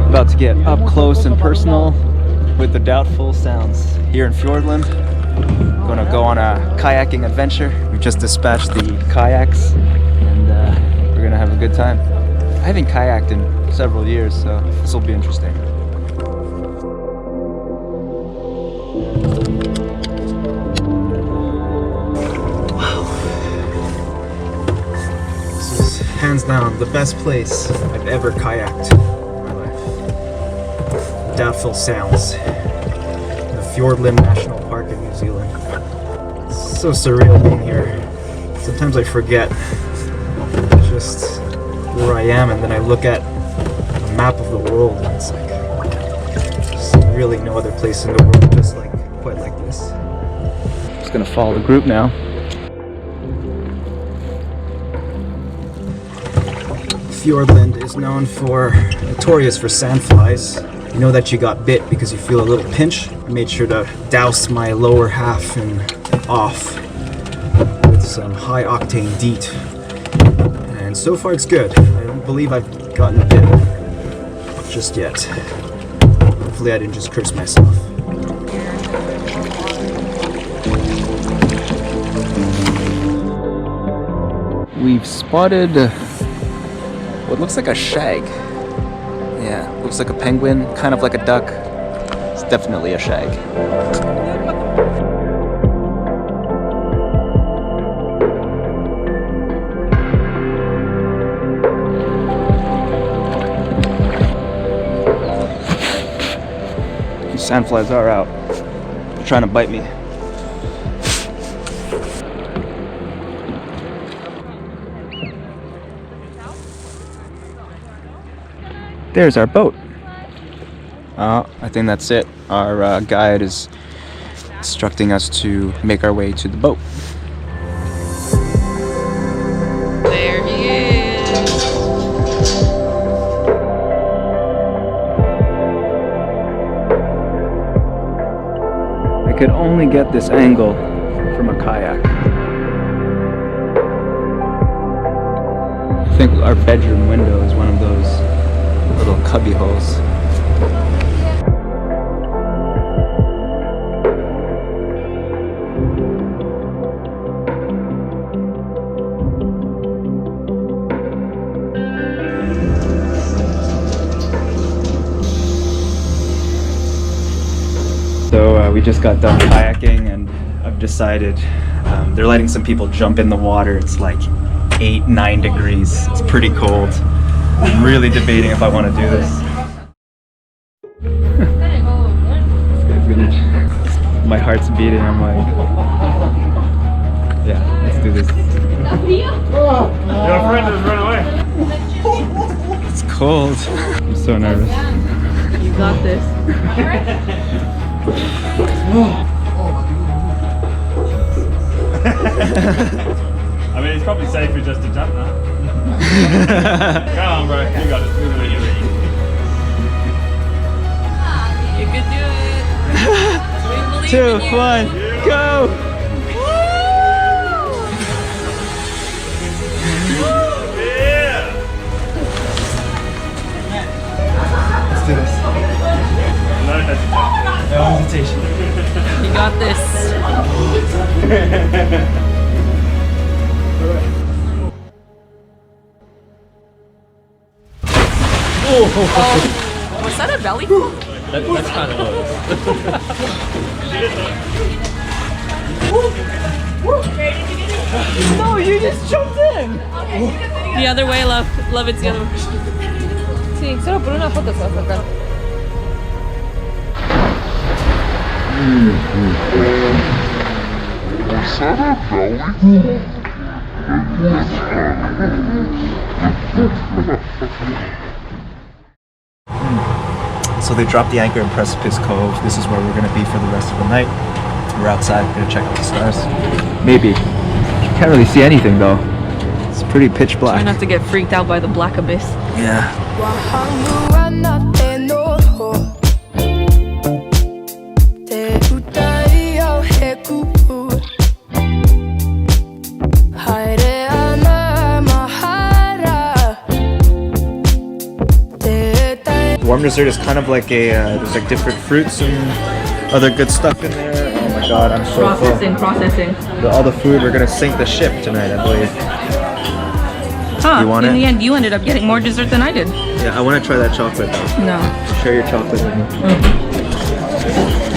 About to get up close and personal with the Doubtful Sounds here in Fjordland. Gonna go on a kayaking adventure. We just dispatched the kayaks and we're gonna have a good time. I haven't kayaked in several years, so this will be interesting. Wow. This is hands down the best place I've ever kayaked in my life. Doubtful Sounds, the Fjordland National Park in New Zealand. It's so surreal being here. Sometimes I forget just where I am, and then I look at a map of the world, and it's like there's really no other place in the world just like quite like this. Just gonna follow the group now. Fjordland is notorious for sandflies. You know that you got bit because you feel a little pinch. I made sure to douse my lower half and off with some high octane DEET. And so far it's good. I don't believe I've gotten bit just yet. Hopefully I didn't just curse myself. We've spotted what looks like a shag. Yeah, looks like a penguin, kind of like a duck. It's definitely a shag. These sandflies are out. They're trying to bite me. There's our boat. I think that's it. Our guide is instructing us to make our way to the boat. There he is. I could only get this angle from a kayak. I think our bedroom window is one of those little cubby holes. So we just got done kayaking, and I've decided they're letting some people jump in the water. It's like 8-9 degrees. It's pretty cold. I'm really debating if I want to do this. My heart's beating. I'm like, yeah, let's do this. Your friend has run away. It's cold. I'm so nervous. You got this. I mean, it's probably safer just to jump now. Come on, bro. You got it. You can do it. We believe 2, in you. 1, go! Yeah. Let's do this. No hesitation. No hesitation. You got this. Oh, was that a belly? That's kind of low. No, you just jumped in! The other way, love. Love, it's the other way. Sí, solo por una foto se va a sacar. So they dropped the anchor in Precipice Cove. This is where we're going to be for the rest of the night. We're outside, we're going to check out the stars. Maybe. You can't really see anything though. It's pretty pitch black. Try not to get freaked out by the black abyss. Yeah. The warm dessert is kind of like a, there's like different fruits and other good stuff in there. Oh my god, I'm so full. Processing. All the food, we're gonna sink the ship tonight, I believe. Huh, You want in it? the end, you ended up getting more dessert than I did. Yeah, I want to try that chocolate though. No. Share your chocolate with me.